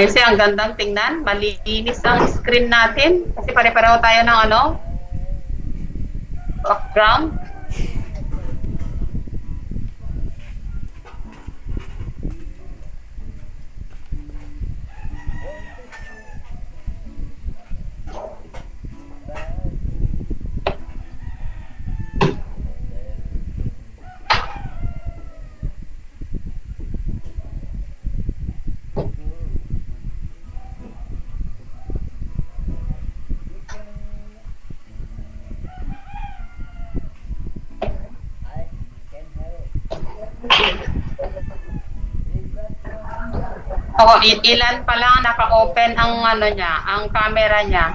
Ayun siya, ang gandang tingnan. Malinis ang screen natin. Kasi pare-pareho tayo ng background. Oo, ilan pa lang naka-open ang niya, ang camera niya.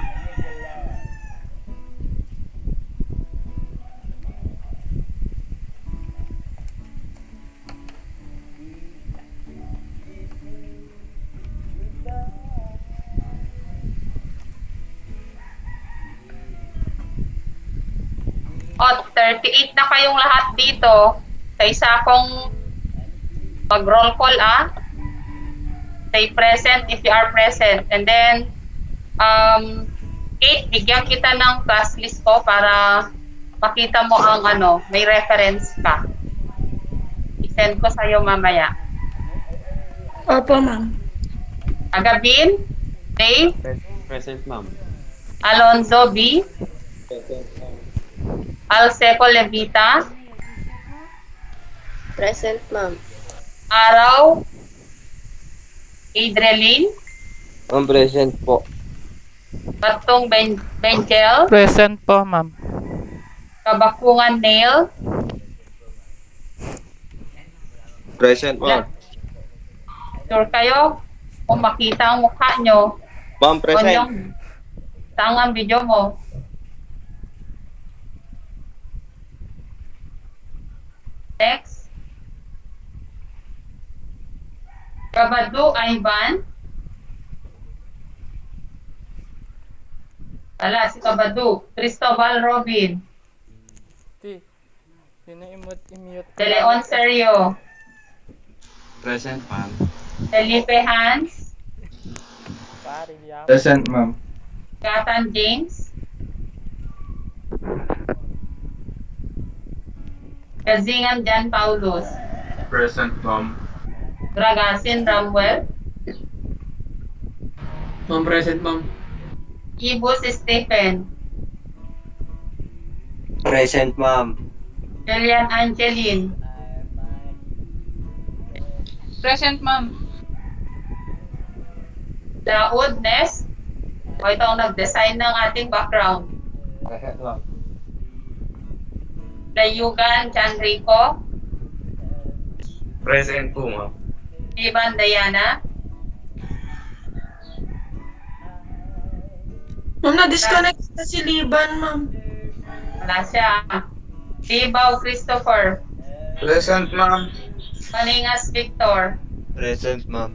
O, 38 na kayong lahat dito. Sa isa akong mag-roll call, Say present if you are present. And then, Kate, bigyan kita ng class list ko para makita mo ang may reference ka. I-send ko sa'yo mamaya. Opo, ma'am. Agabin, Dave, Present, ma'am. Alonzo B, Present, ma'am. Alseco Levita, Present, ma'am. Araw, Adreline, Ma'am, present po. Batong Benjel, Present po, ma'am. Kabakungan Nail, Present, ma'am. sure kayo kung makita ang mukha nyo. Ma'am, present. Saan ang video mo? Next. Kabadu Ivan. Wala, si Kabadu. Cristobal Robin. Yun na i-mute. De Leon Serio. Present, ma'am. Felipe Hans. Present, ma'am. Katan James. Kazingan Jan Paulus. Present, ma'am. Dragasin Ramwell. Ma'am, present, ma'am. Ibus Stephen. Present, ma'am. Julian Angeline. Present, ma'am. Daud Ness. O ito ang nag-design ng ating background. Present, ma'am. Layugan Chanrico. Present po, ma'am. Ivan Diana. Ma'am, na-disconnect na si Liban, ma'am. Wala siya. Dibaw Christopher. Present, ma'am. Malingas Victor. Present, ma'am.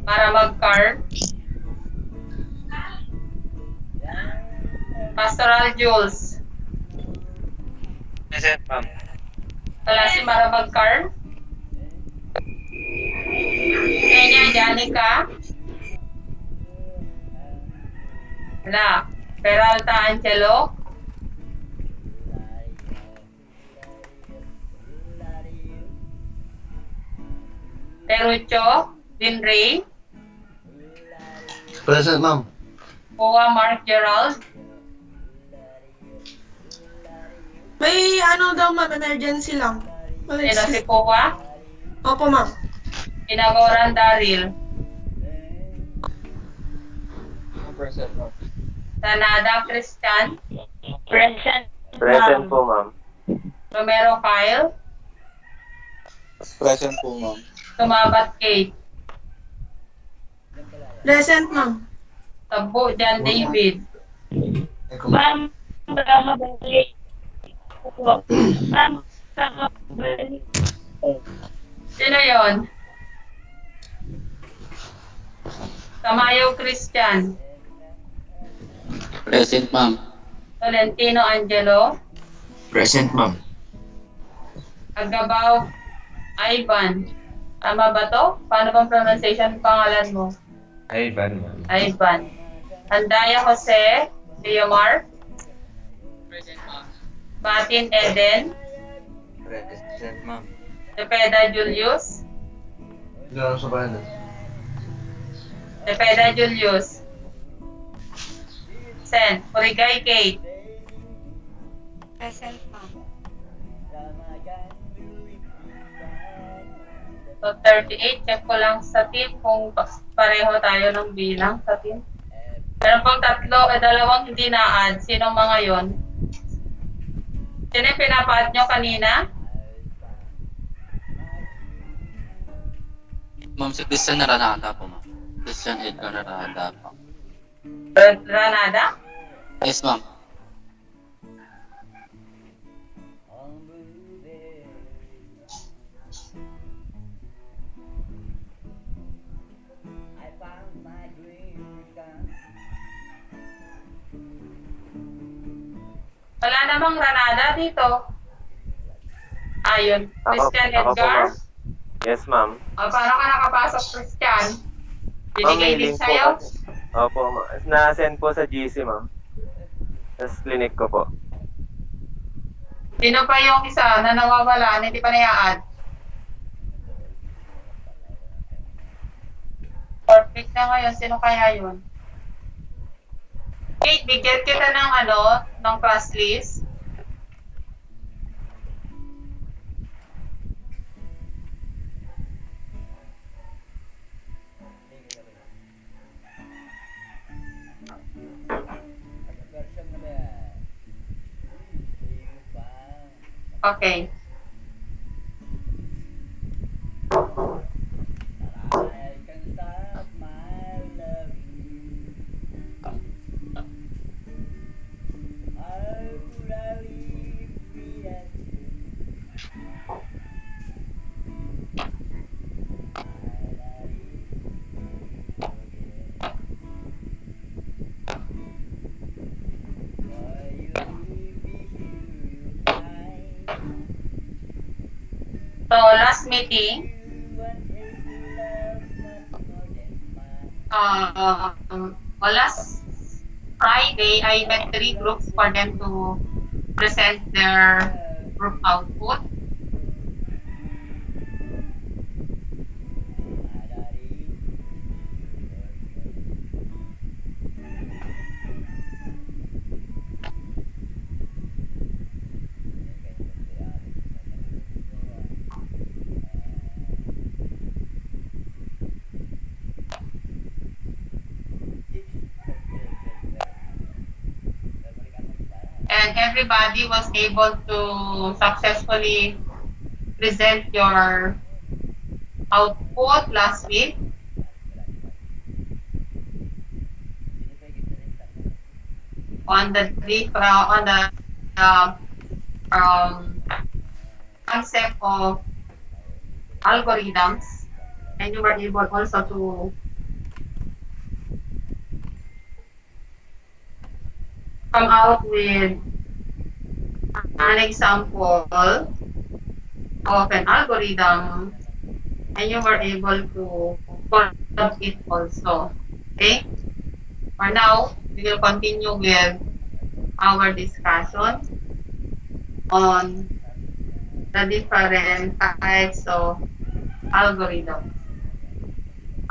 Maramag-Card. Pastoral Jules. Present, ma'am. Wala si Maramag-Card. Kenya Janica. Wala. Peralta Angelo. Perucho Dinray. Present, ma'am. Kuwa Mark Gerald. May daw, ma'am, emergency lang. Sino si Kuwa? Opo, ma'am. Inagoran Daryl. Present, ma'am. Sanada Christian. Present po, ma'am. Romero Kyle. Present po, ma'am. Tumabat Kate. Present, ma'am. Tabo Jan David. Ma'am, nakabalik. Ma'am, nakabalik. Sino yon? Tamayo Christian. Present, ma'am. Tolentino Angelo. Present, ma'am. Agabaw Ivan. Tama ba to? Paano bang pronunciation ng pangalan mo? Ivan, ma'am. Ivan. Andaya Jose, Leomar, Batin Eden, Present, ma'am. Cepeda Julius, Gano'n sa bayan? Cepeda Julius, Sen, Origay Kate. Present, ma'am. So, 38. Check ko lang sa team kung pareho tayo ng bilang sa team. Meron pang dalawang hindi na-add. Sino mga yon? Sino yung pinapa-add nyo kanina? Ma'am, si Christian Naranada po, ma'am. Christian Edgar Naranada po. Granada? Yes, ma'am. Wala namang Granada dito. Ayun. Christian Ako po, Edgar? ma'am. Yes, ma'am. Paano ka nakapasok, Christian? Ma'am, Binigay may din link po sa'yo? kasi. Opo, ma'am. Na-send po sa GC, ma'am. Sa clinic ko po. Sino pa yung isa na nawawala, hindi pa na-add? Perfect na ngayon. Sino kaya yun? Kate, bigyan kita ng ng class list. Okay. So, last meeting, last Friday, I met 3 groups for them to present their group output. And everybody was able to successfully present your output last week. On the concept of algorithms, and you were able also to come out with an example of an algorithm, and you were able to solve it also. Okay? For now, we will continue with our discussion on the different types of algorithms.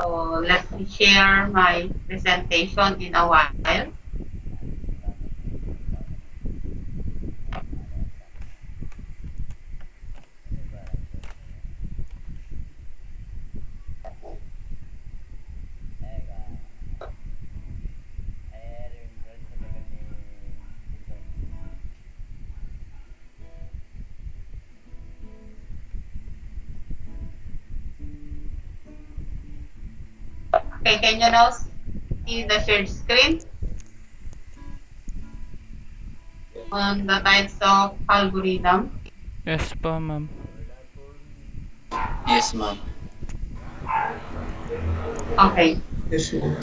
So let me share my presentation in a while. Okay, can you now see the shared screen on the types of algorithm? Yes po, ma'am. Yes, ma'am. Okay. Yes, ma'am.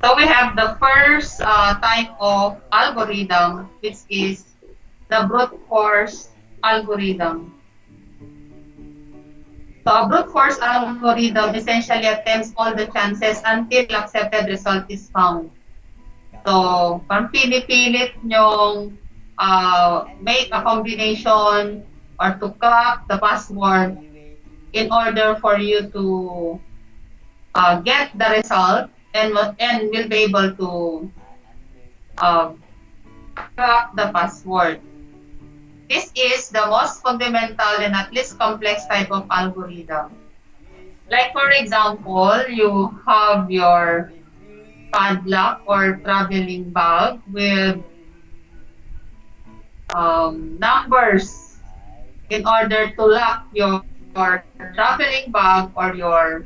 So we have the first type of algorithm, which is the brute force algorithm. So a brute force algorithm essentially attempts all the chances until accepted result is found. So, parang pinipilit nyong make a combination or to crack the password in order for you to get the result and will be able to uh, crack the password. This is the most fundamental and at least complex type of algorithm. Like for example, you have your padlock or traveling bag with numbers in order to lock your traveling bag or your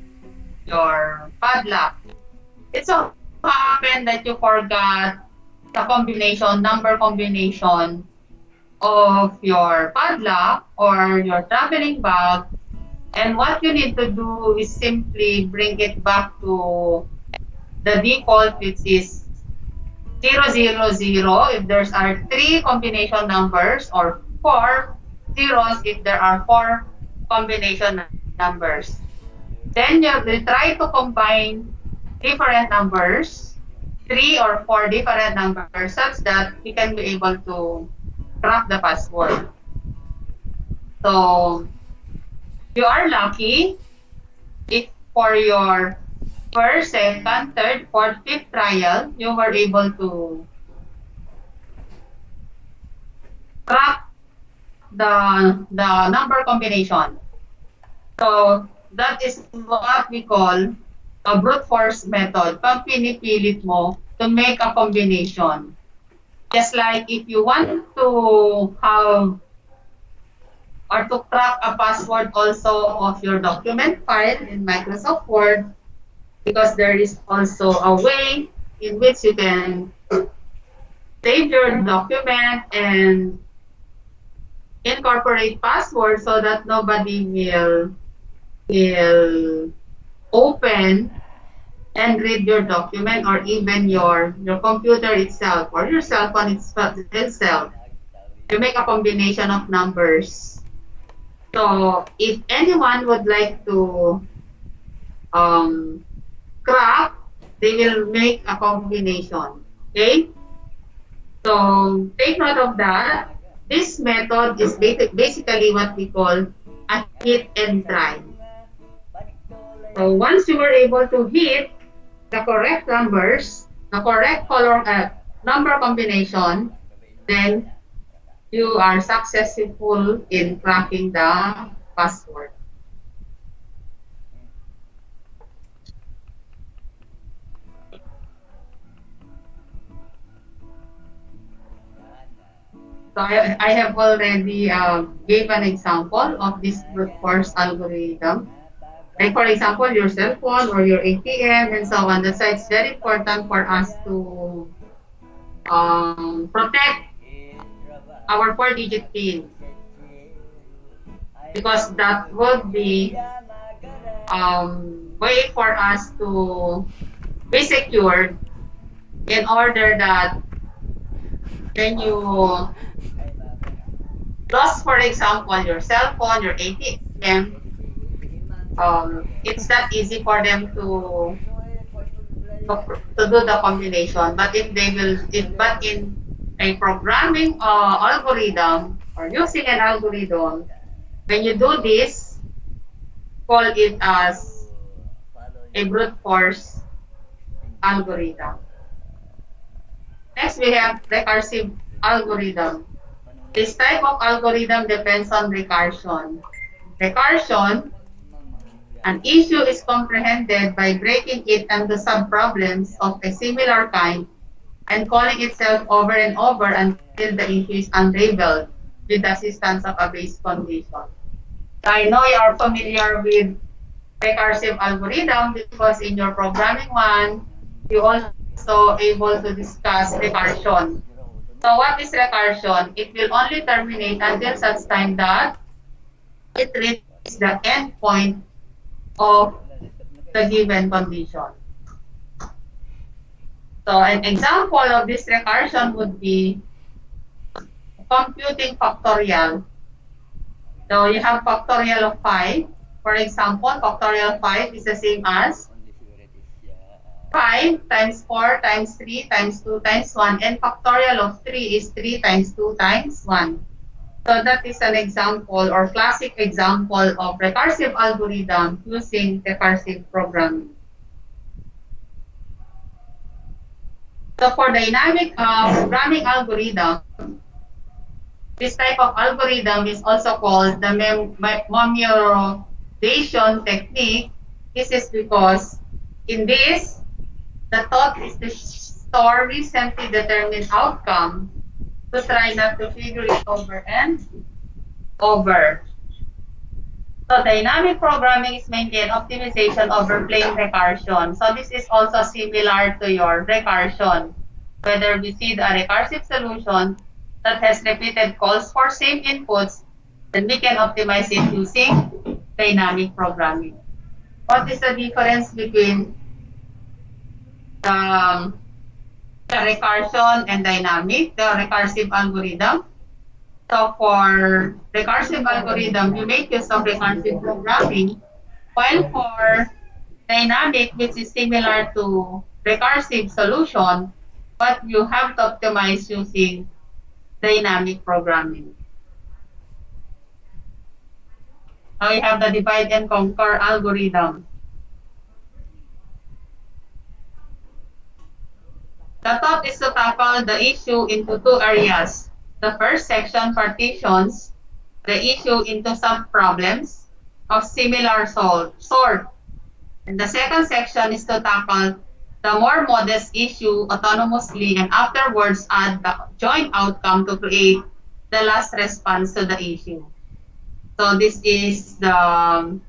padlock. It so happened that you forgot the number combination of your padlock or your traveling bag, and what you need to do is simply bring it back to the default, which is 000 if there's are three combination numbers, or 4 zeros if there are four combination numbers. Then you will try to combine different numbers, three or four different numbers, such that you can be able to crack the password. So you are lucky if for your first, second, third, fourth, fifth trial, you were able to crack the number combination. So that is what we call a brute force method. Pag pinipilit mo to make a combination. Just like if you want to have or to crack a password also of your document file in Microsoft Word, because there is also a way in which you can save your document and incorporate password so that nobody will open and read your document, or even your computer itself or your cell phone itself. You make a combination of numbers. So if anyone would like to crack, they will make a combination. Okay? So take note of that. This method is basically what we call a hit and try. So once you were able to hit the correct numbers, the correct color number combination, then you are successful in cracking the password. So I have already gave an example of this brute force algorithm. Like for example, your cell phone or your ATM and so on. That's why it's very important for us to protect our four-digit PIN, because that would be way for us to be secured, in order that when you lost, for example, your cell phone, your ATM, it's not easy for them to do the combination. But if they will, if but in a programming algorithm or using an algorithm, when you do this, call it as a brute force algorithm. Next, we have recursive algorithm. This type of algorithm depends on recursion. Recursion, an issue is comprehended by breaking it into sub-problems of a similar kind and calling itself over and over until the issue is unraveled with the assistance of a base condition. I know you are familiar with recursive algorithm because in your programming one, you also able to discuss recursion. So what is recursion? It will only terminate until such time that it reaches the end point of the given condition. So an example of this recursion would be computing factorial. So you have factorial of 5. For example, factorial 5 is the same as 5 times 4 times 3 times 2 times 1, and factorial of 3 is 3 times 2 times 1. So that is an example or classic example of recursive algorithm using recursive programming. So for dynamic programming algorithm, this type of algorithm is also called the memorization technique. This is because in this, the thought is to store recently determined outcome to try not to figure it over and over. So dynamic programming is mainly an optimization over plain recursion. So this is also similar to your recursion. Whether we see the recursive solution that has repeated calls for same inputs, then we can optimize it using dynamic programming. What is the difference between the recursion and dynamic, the recursive algorithm? So for recursive algorithm, you make use of recursive programming, while for dynamic, which is similar to recursive solution, but you have to optimize using dynamic programming. Now we have the divide and conquer algorithm. The thought is to tackle the issue into two areas. The first section partitions the issue into sub-problems of similar sort. And the second section is to tackle the more modest issue autonomously and afterwards add the joint outcome to create the last response to the issue. So this is the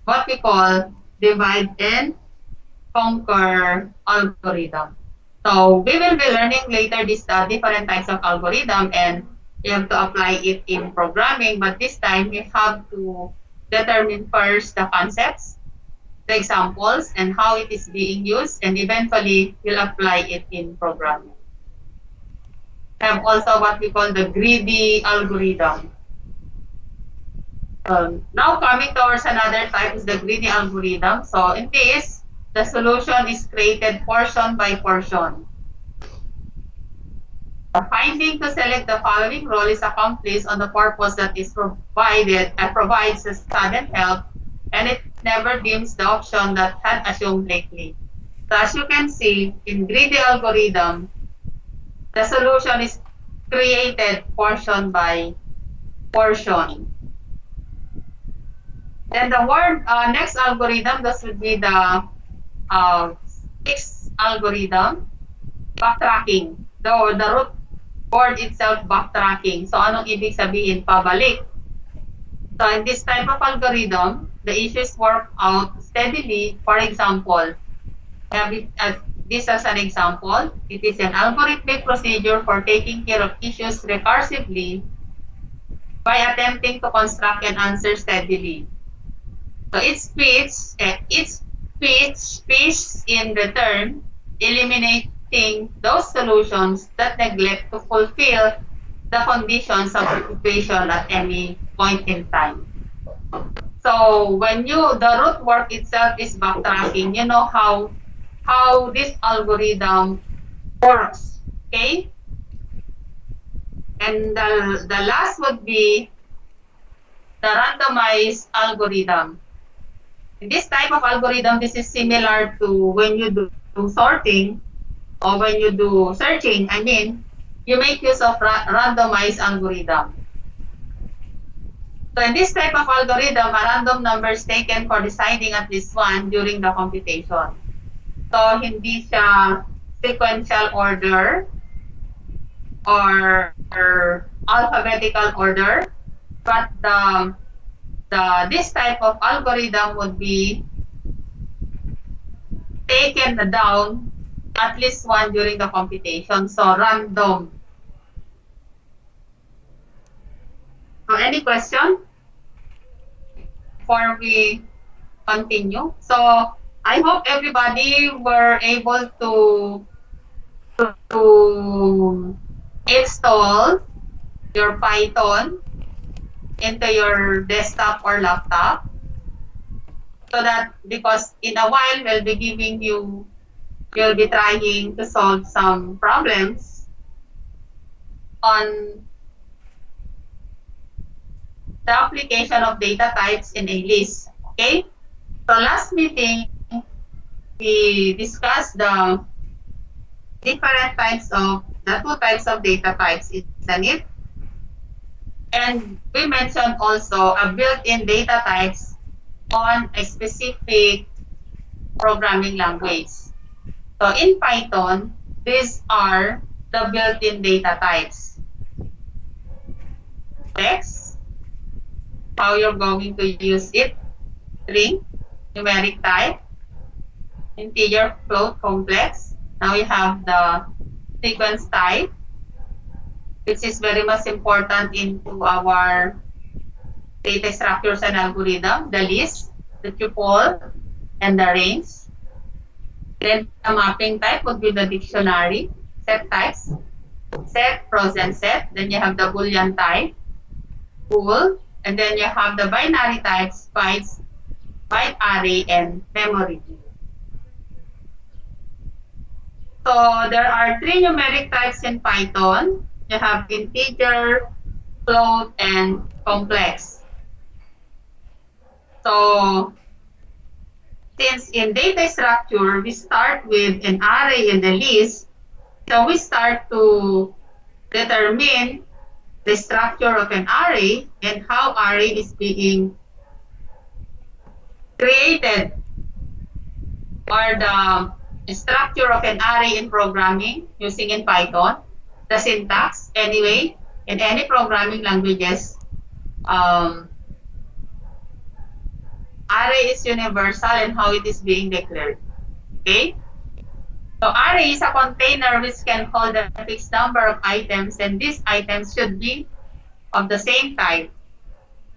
what we call divide and conquer algorithm. So we will be learning later these different types of algorithm, and you have to apply it in programming, but this time you have to determine first the concepts, the examples, and how it is being used, and eventually you'll apply it in programming. We have also what we call the greedy algorithm. Now coming towards another type is the greedy algorithm. So in this, the solution is created portion by portion. The finding to select the following role is accomplished on the purpose that is provided and provides a sudden help, and it never deems the option that had assumed lately. So as you can see, in greedy algorithm, the solution is created portion by portion. Then the next algorithm, this would be the sixth algorithm, backtracking. The root word itself, backtracking. So anong ibig sabihin? Pabalik. So in this type of algorithm, the issues work out steadily. For example, this as an example, it is an algorithmic procedure for taking care of issues recursively by attempting to construct an answer steadily. So its speech in return, eliminating those solutions that neglect to fulfill the conditions of the equation at any point in time. So when the root work itself is backtracking, you know how this algorithm works, okay? And the last would be the randomized algorithm. In this type of algorithm, this is similar to when you do sorting or when you do searching. I mean, you make use of randomized algorithm. So in this type of algorithm, a random number is taken for deciding at least one during the computation. So hindi siya sequential order or alphabetical order, but this type of algorithm would be taken down at least one during the computation. So random. So any question before we continue? So I hope everybody were able to install your Python into your desktop or laptop. So that, because in a while we'll be giving you, you'll be trying to solve some problems on the application of data types in a list. Okay? So last meeting, we discussed the different types of, the two types of data types, isn't it? And we mentioned also a built-in data types on a specific programming language. So in Python, these are the built-in data types. Text, how you're going to use it. String, numeric type, integer, float, complex. Now you have the sequence type, which is very much important into our data structures and algorithm, the list, the tuple, and the range. Then the mapping type would be the dictionary, set types, set, pros, and set. Then you have the Boolean type, bool, and then you have the binary types, bytes, byte array, and memory. So there are three numeric types in Python. You have integer, float, and complex. So since in data structure, we start with an array and a list, so we start to determine the structure of an array and how array is being created, or the structure of an array in programming using in Python, the syntax. Anyway, in any programming languages, array is universal and how it is being declared. Okay? So array is a container which can hold a fixed number of items, and these items should be of the same type.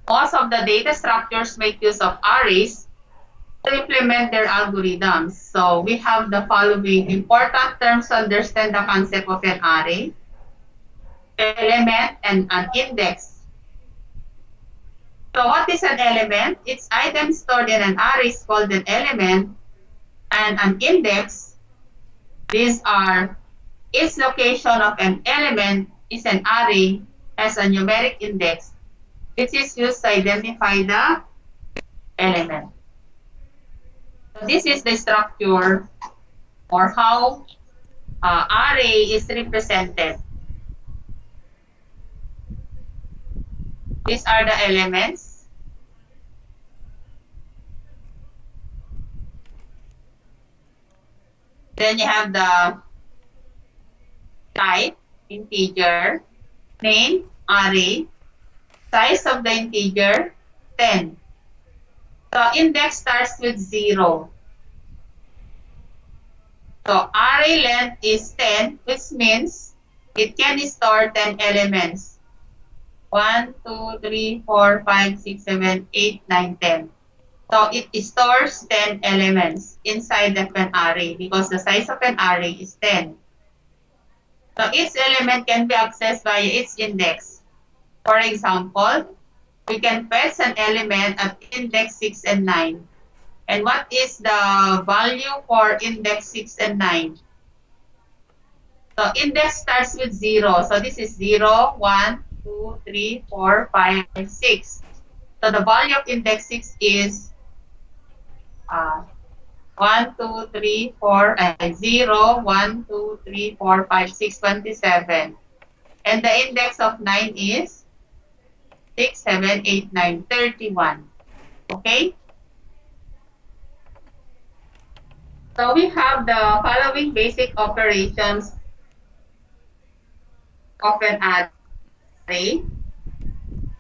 Most of the data structures make use of arrays to implement their algorithms. So we have the following important terms to understand the concept of an array: element and an index. So what is an element? It's items stored in an array is called an element, and an index, these are each location of an element is an array has a numeric index, which is used to identify the element. So this is the structure or how array is represented. These are the elements. Then you have the type, integer, name, array, size of the integer, 10. So index starts with 0. So array length is 10, which means it can store 10 elements. 1, 2, 3, 4, 5, 6, 7, 8, 9, 10. So it stores 10 elements inside of an array because the size of an array is 10. So each element can be accessed via its index. For example, we can fetch an element at index 6 and 9. And what is the value for index 6 and 9? So index starts with 0. So this is 0, 1, 2, 3, 4, 5, 6. So the value of index 6 is 1, 2, 3, 4, 0, 1, 2, 3, 4, 5, 6, 27. And the index of 9 is 6, 7, 8, 9, 31. Okay? So we have the following basic operations of an array.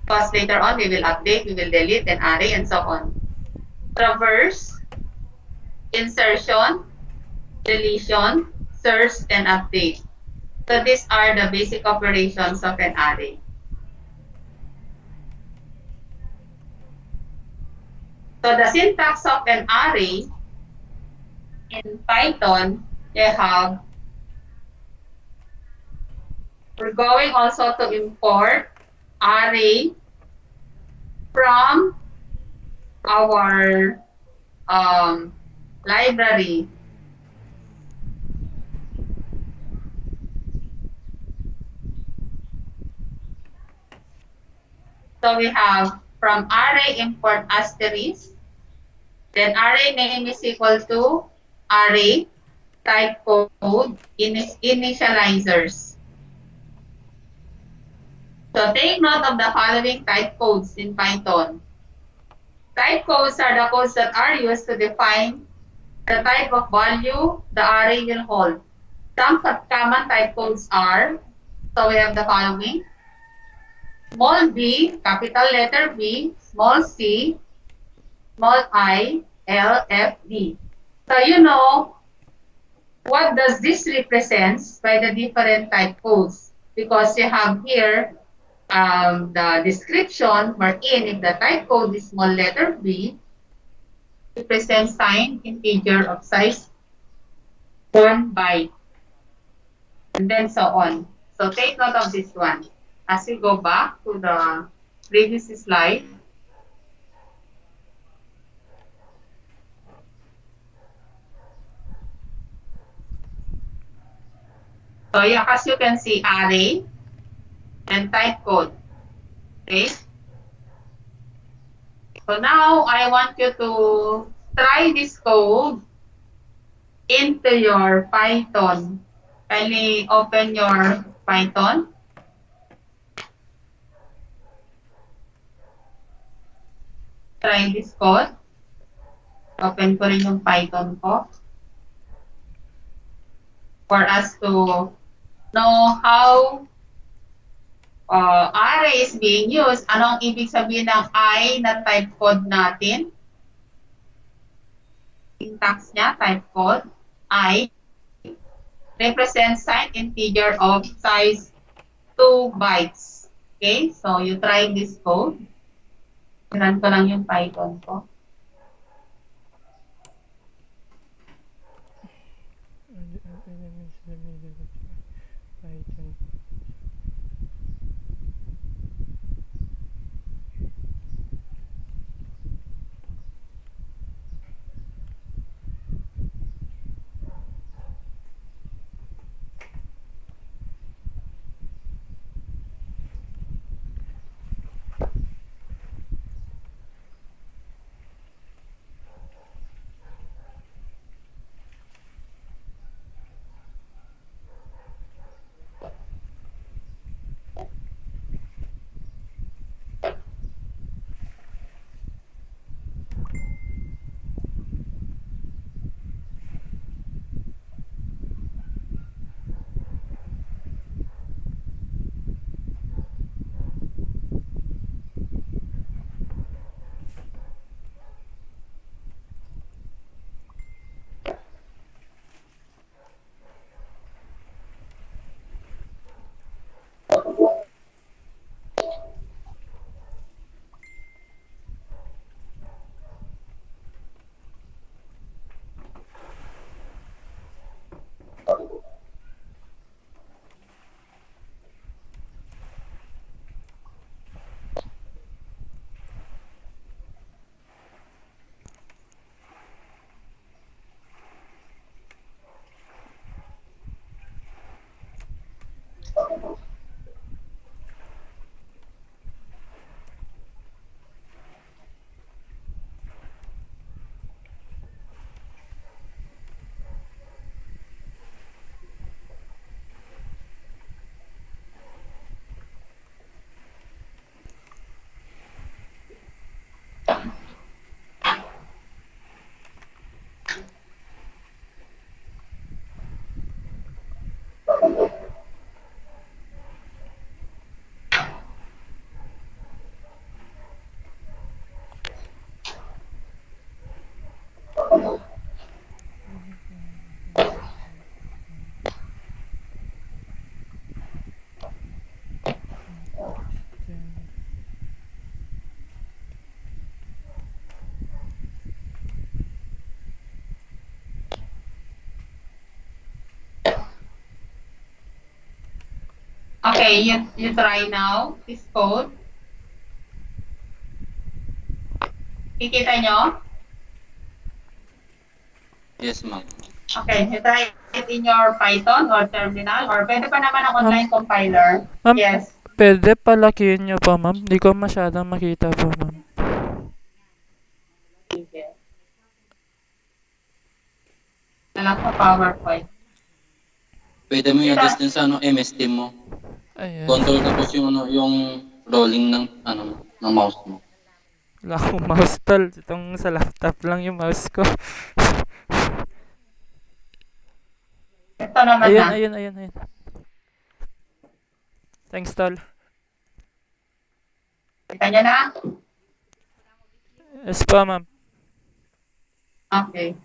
Because later on we will update, we will delete an array, and so on. Traverse, insertion, deletion, search, and update. So these are the basic operations of an array. So the syntax of an array in Python, we're going also to import array from our library. So we have from array import asterisk, then array name is equal to array type code initializers. So take note of the following type codes in Python. Type codes are the codes that are used to define the type of value the array will hold. Some common type codes are, so we have the following: small b, capital letter B, small c, small I, L, F, D. So you know what does this represents by the different type codes, because you have here the description wherein if the type code is small letter B, represents signed integer of size 1 byte, and then so on. So take note of this one. As we go back to the previous slide, so yeah, as you can see, array and type code. Okay. So now I want you to try this code into your Python. Kindly open your Python. Try this code. Open ko rin yung Python ko for us to know how array is being used. Anong ibig sabihin ng I na type code natin? Syntax niya, type code. I represents signed integer of size 2 bytes. Okay, so you try this code. Run ko lang yung Python ko. Python. Okay, you try now this code. Kikita nyo? Yes, ma'am. Okay, you try it in your Python or terminal or pwede pa naman ang online compiler. Ma'am, Yes. pwede palakihin niyo po, ma'am. Di ko masyadong makita po, ma'am. Sige. Alam ko PowerPoint. Pwede mo i-adjust din sa MS Team mo. Ayan. Control tapos yung rolling ng ng mouse mo. Wala akong mouse tol. Itong sa laptop lang yung mouse ko. Ito naman Ayun, na. ayun. Thanks, tol. Kita niyo na? Yes po, ma'am. Okay.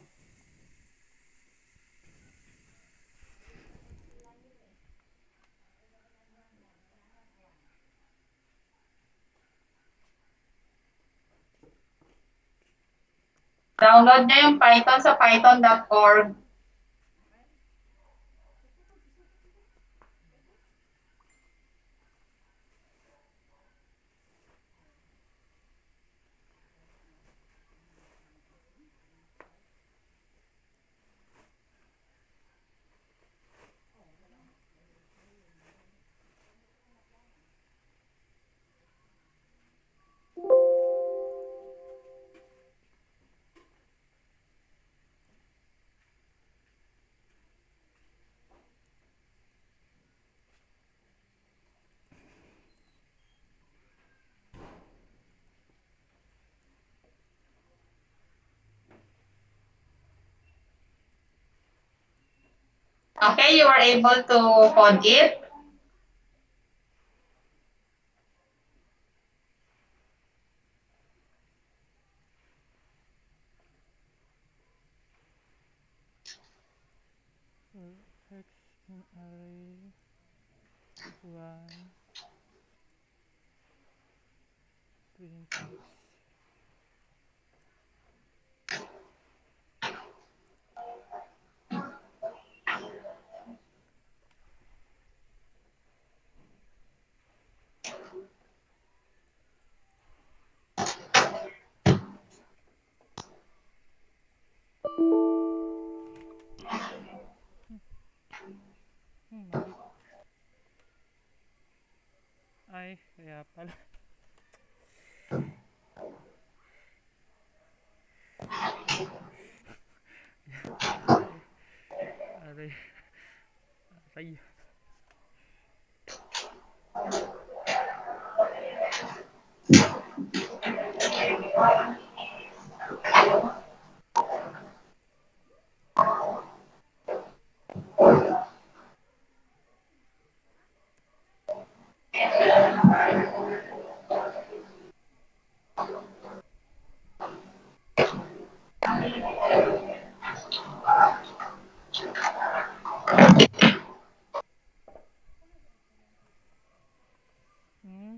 Download niya yung Python sa python.org. Okay, you were able to code it. X in array 1 print x. Mali. Ay, kaya pala. Aray. Aray. Aray. Hmm?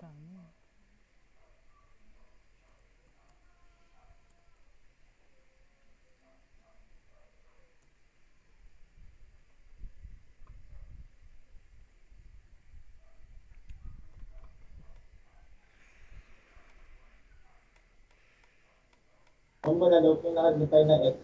Tama. Kung baga daw pinaka-define na X.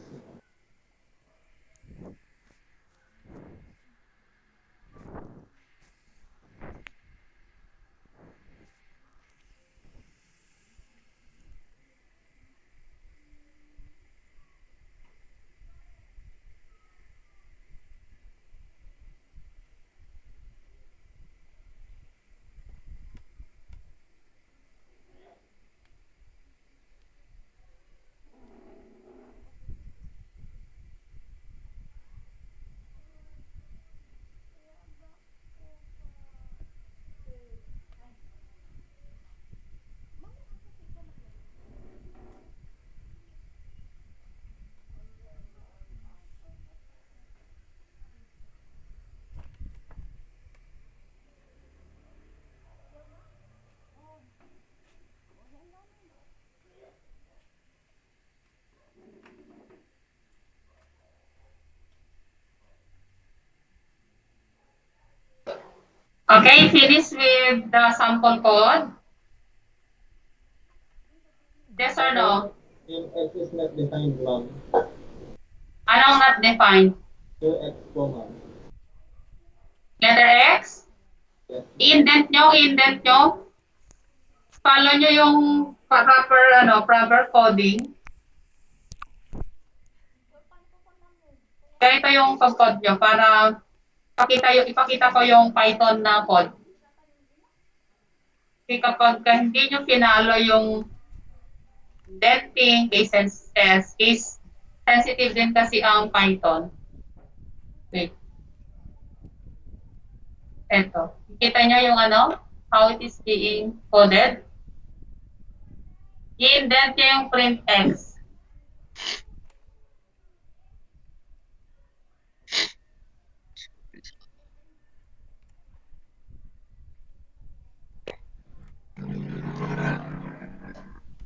Okay, finish with the sample code. Yes or no? Yung X is not defined, ma'am. Anong not defined? Yung X po, ma'am. Letter X? Yes. Indent nyo. Follow nyo yung proper coding. Kaya ito yung pag-code nyo para ipakita ko yung Python na code. Kasi kapag hindi nyo pinalo yung indenting, case sensitive din kasi ang Python. Wait. Ito. Kita nyo yung how it is being coded. I-indent nyo yung print X.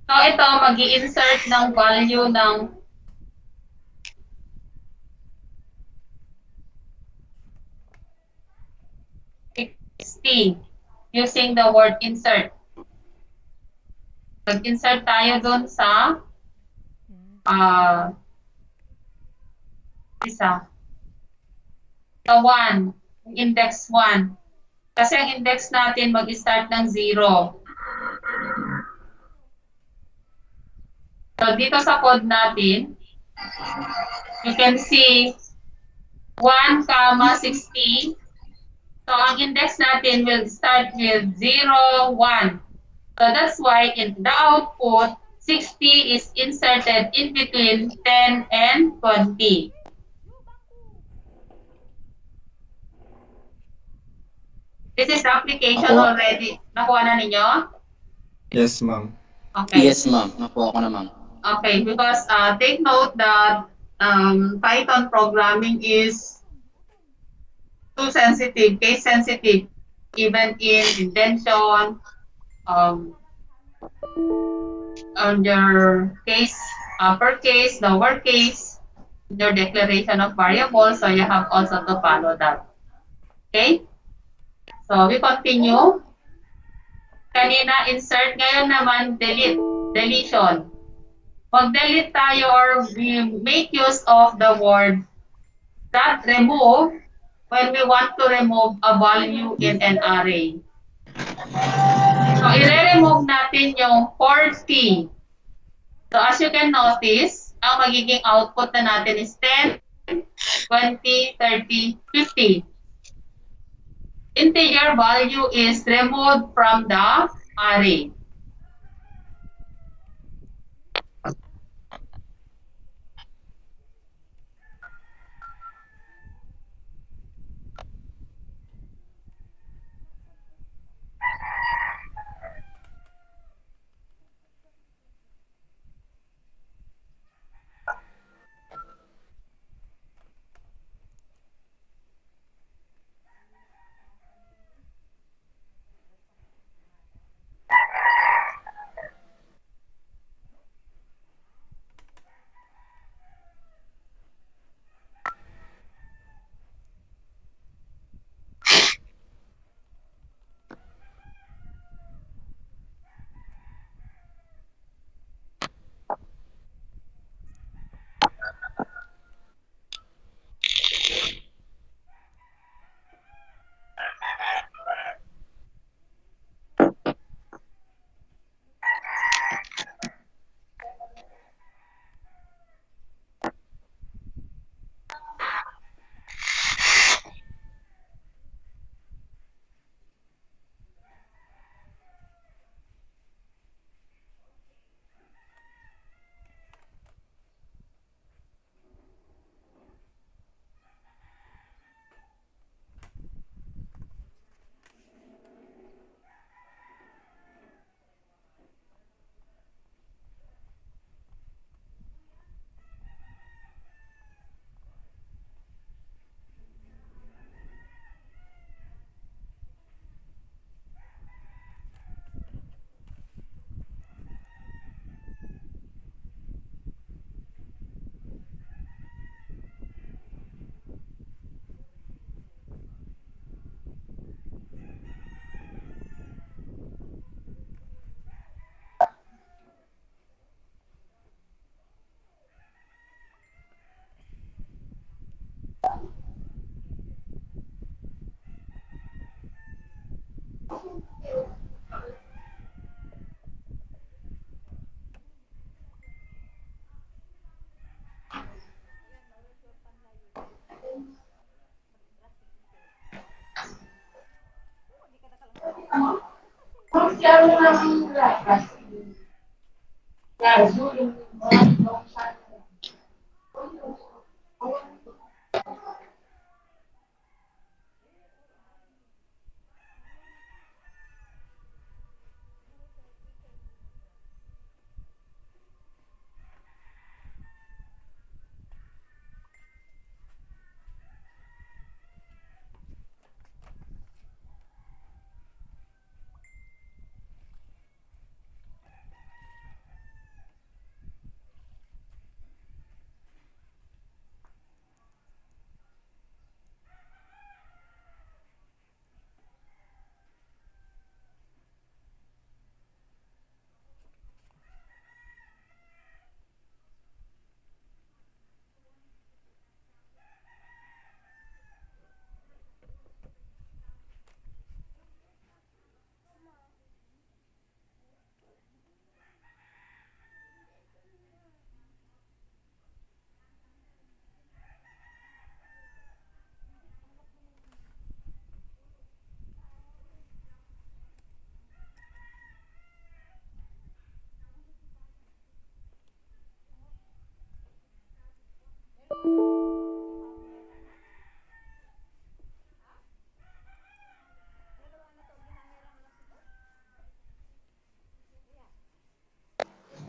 So ito, mag-i-insert ng value ng using the word insert. Mag-insert tayo dun sa isa. Sa 1, index 1. Kasi ang index natin mag-start ng 0. So dito sa code natin, you can see 1, 60. So ang index natin will start with 0, 1. So that's why in the output, 60 is inserted in between 10 and 20. This is the application already. Nakuha na ninyo? Yes, ma'am. Okay. Yes, ma'am. Nakuha ko na, ma'am. Okay, because take note that Python programming is too sensitive, case sensitive, even in indentation, on your case, uppercase, lowercase, your declaration of variables, so you have also to follow that. Okay? So we continue. Kanina insert, ngayon naman delete, deletion. Mag-delete tayo or we make use of the word that remove when we want to remove a value in an array. So i-remove natin yung 40. So as you can notice, ang magiging output na natin is 10, 20, 30, 50. Integer value is removed from the array.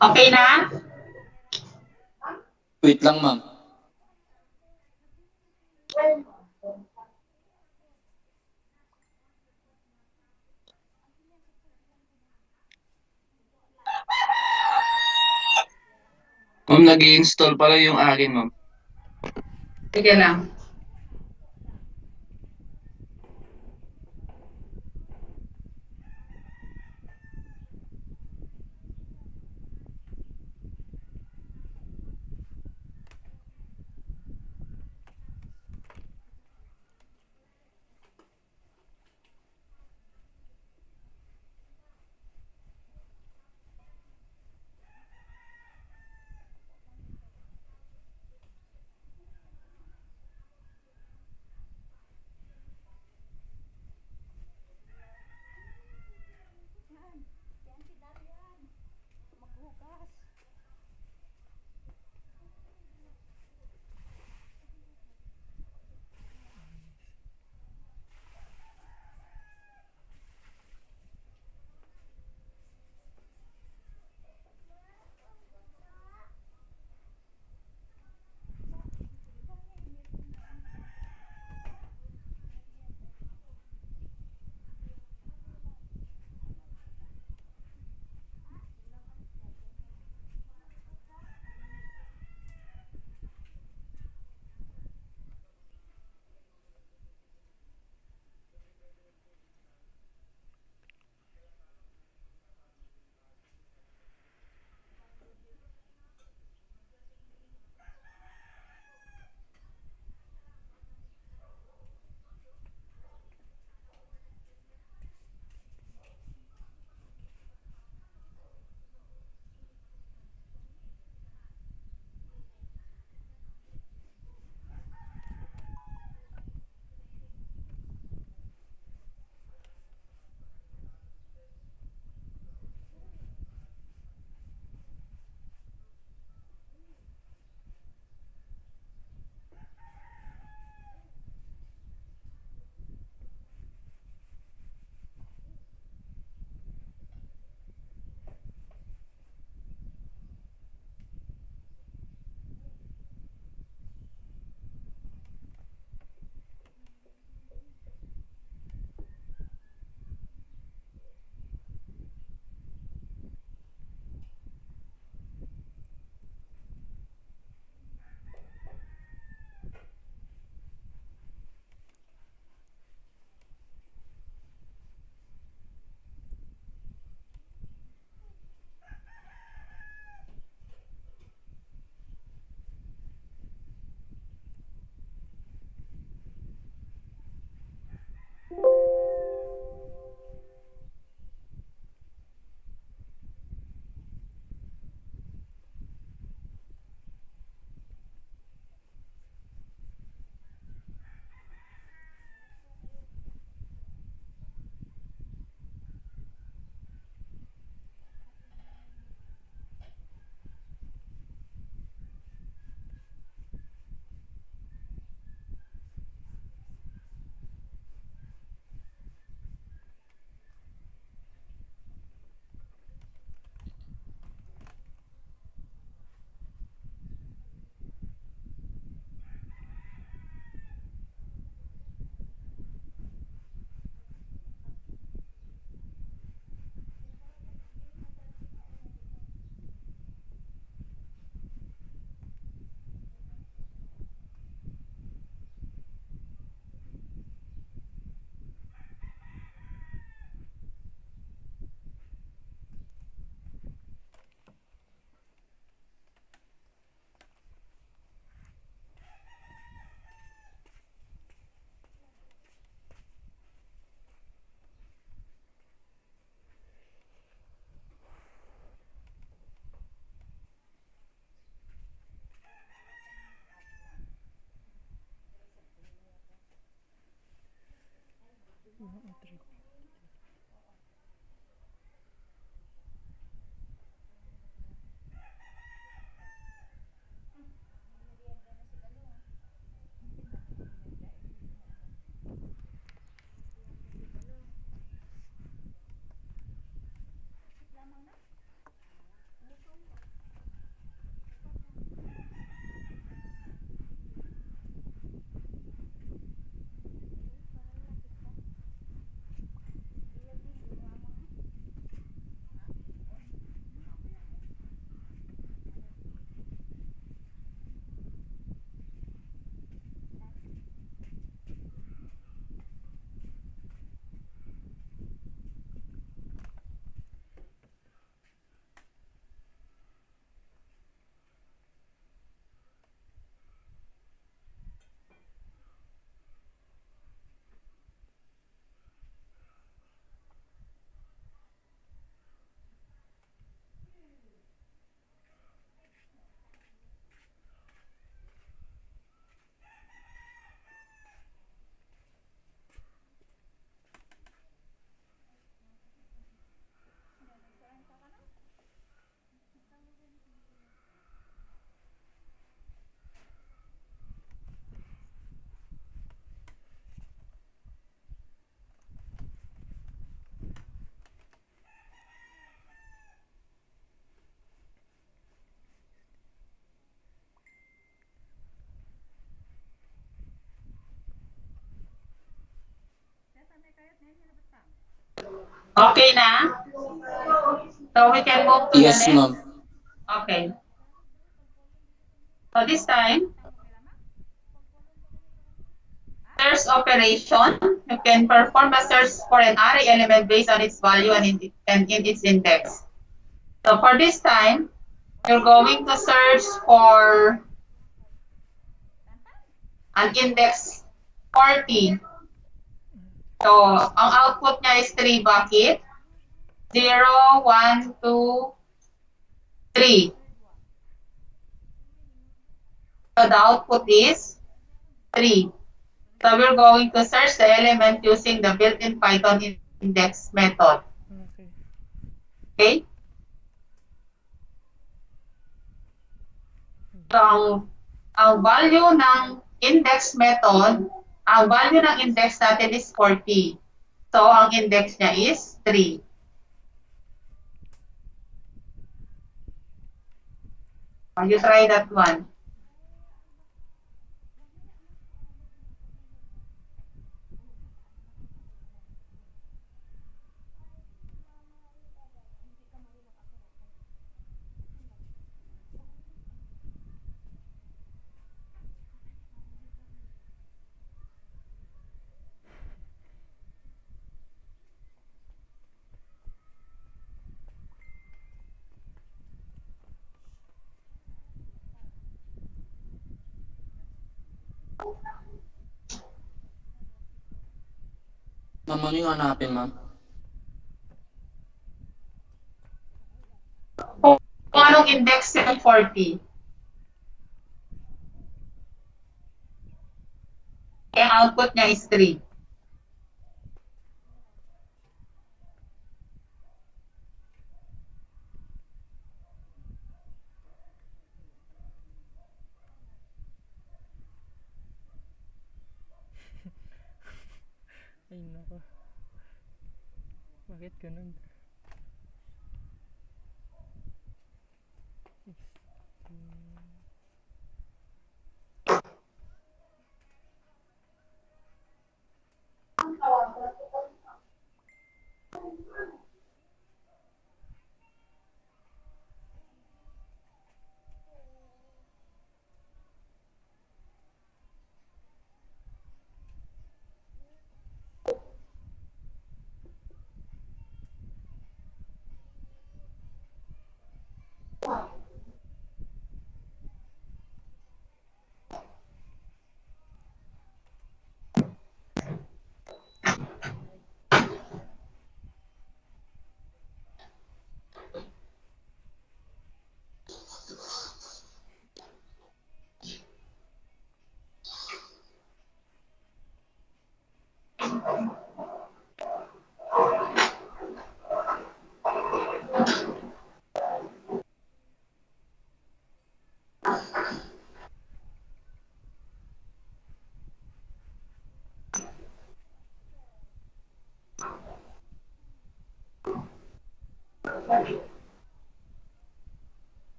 Okay na? Wait lang, ma'am. Ma'am, nag-i-install pala yung akin, ma'am. Sige lang. Okay na? So we can move to the Yes, next. ma'am. Okay. So this time, search operation. You can perform a search for an array element based on its value and in its index. So for this time, you're going to search for an index 40. So, ang output niya is 3 bakit? 0, 1, 2, 3. So the output is 3. So we're going to search the element using the built-in Python index method. Okay. Okay? So ang value ng index method, ang value ng index natin is 40. So ang index niya is 3. You try that one. Ma'am, ano yung hanapin, ma'am? Kung anong index yung 40. Ang output niya is 3. Ay, nako. Bakit ganun?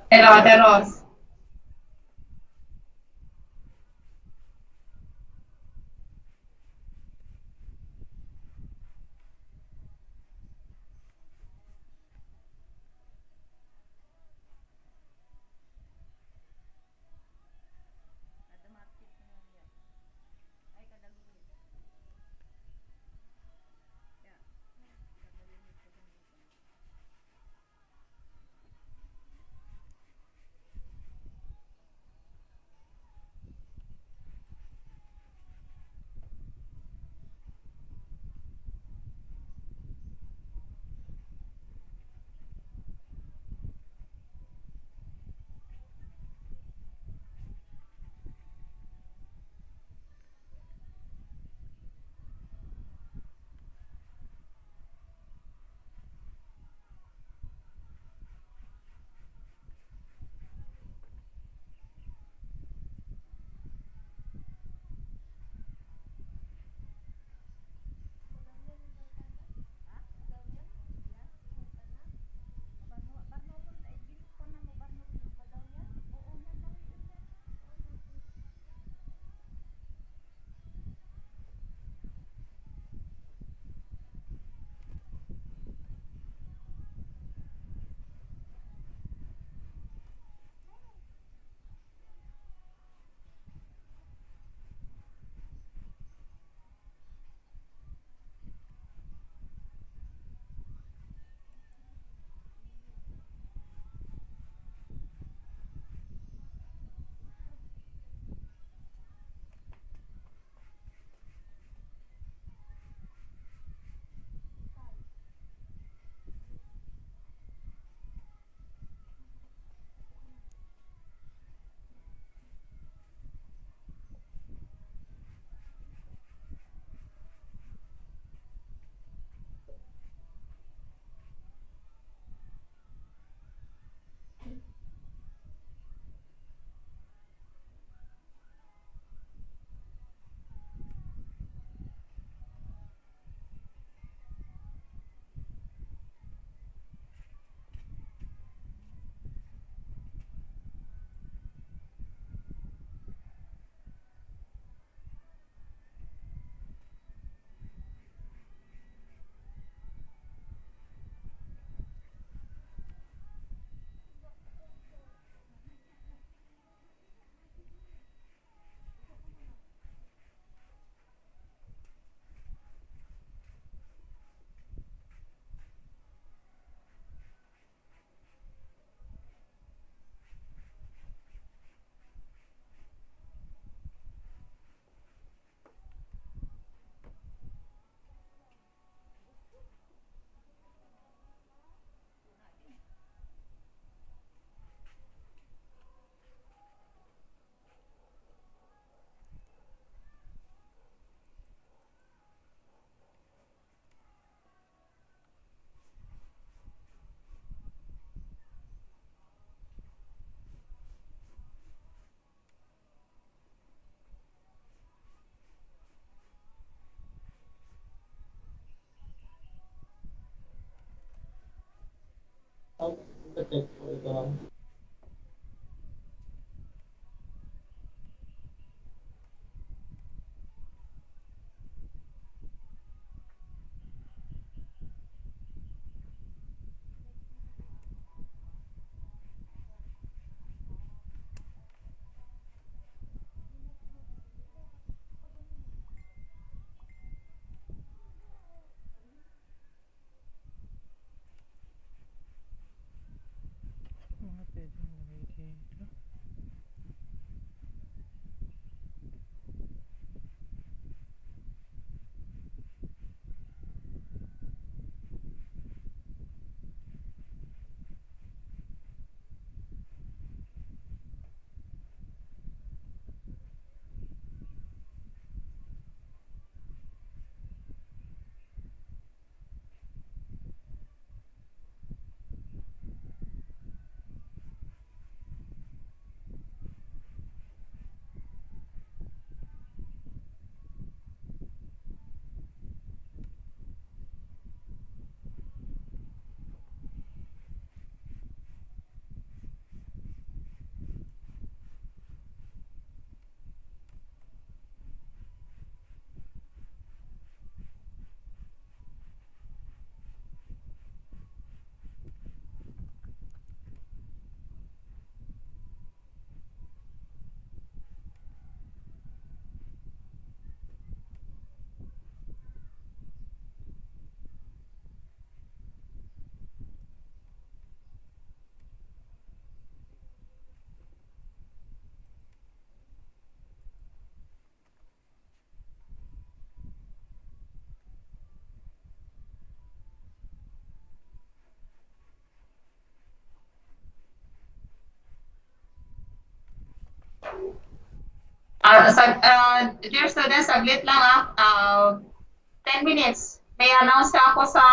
Pero, Ate Ros. Dear students, saglit lang 10 minutes. May announce ako sa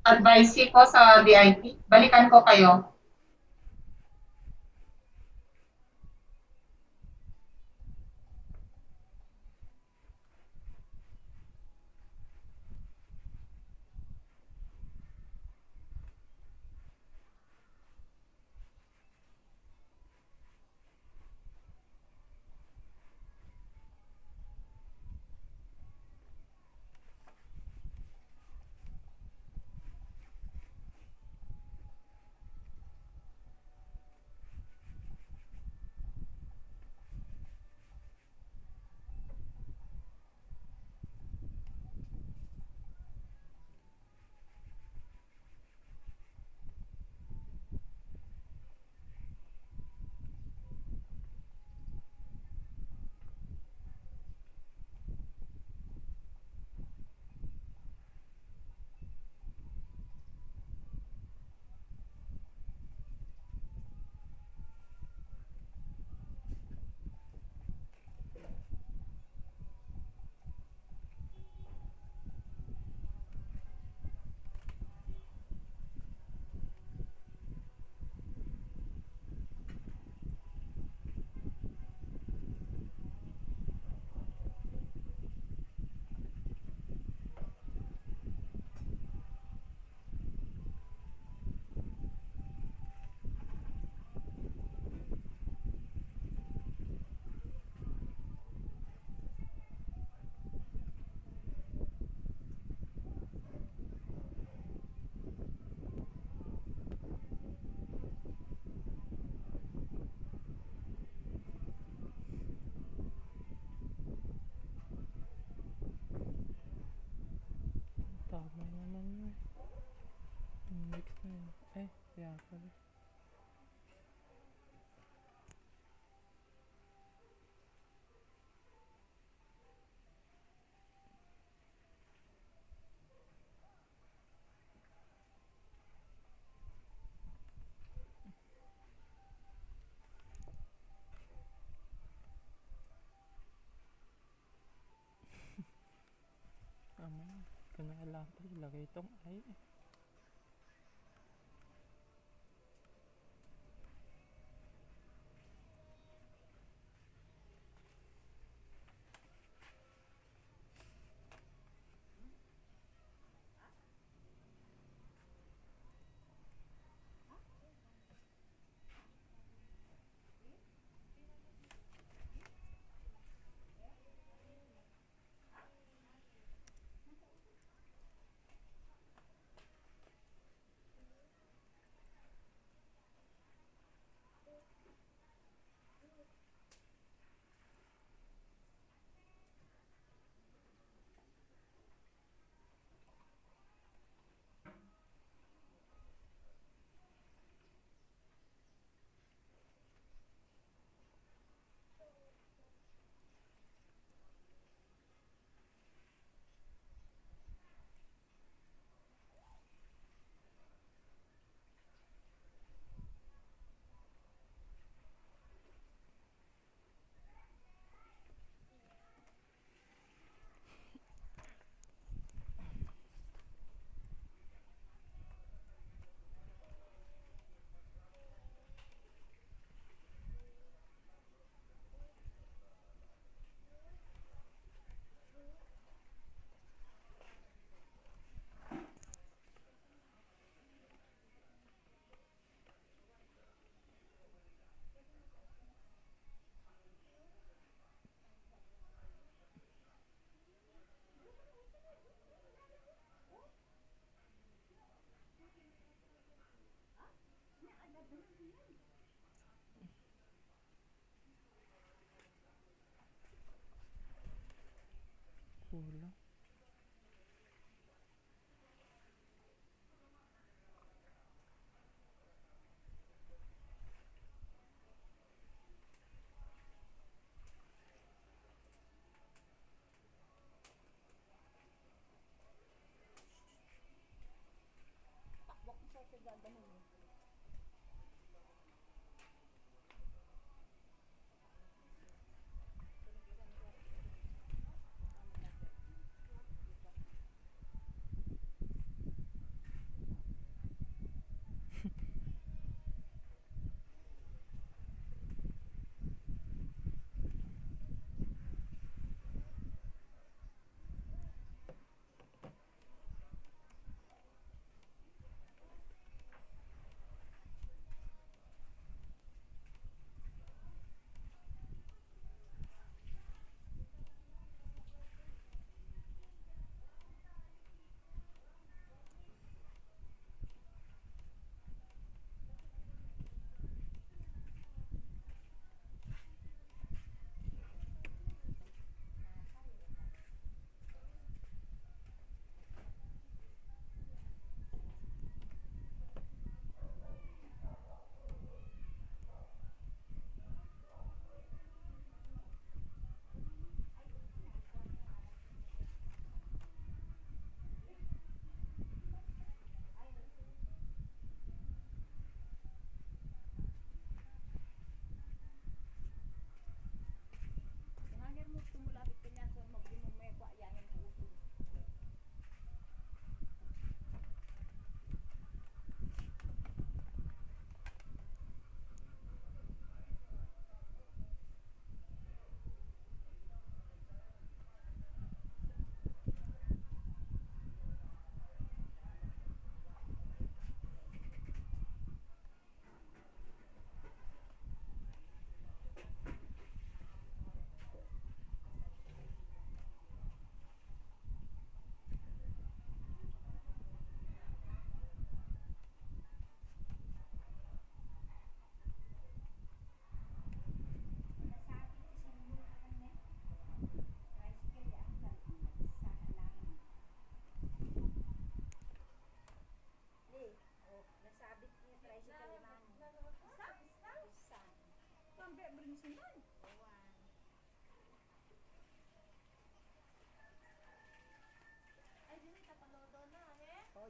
advice ko sa DIT. Balikan ko kayo. Tama naman yun. Next na yun. Kaya pala. Tama na. Ito na kailangan pa ilagay itong I.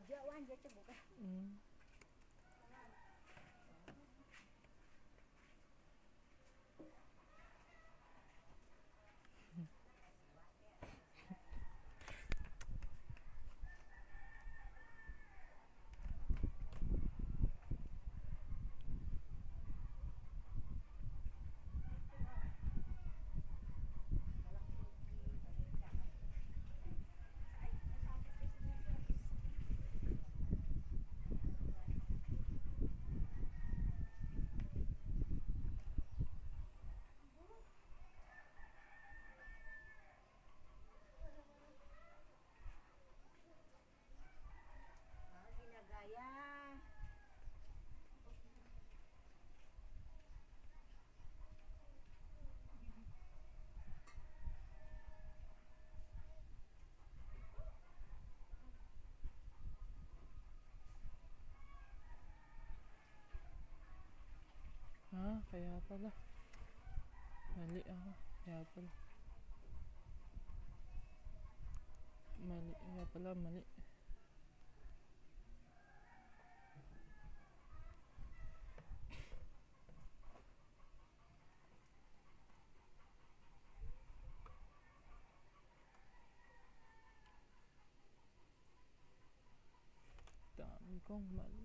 Mm. Kaya pala. Mali ako. Kaya pala. Mali. Dami kong mali.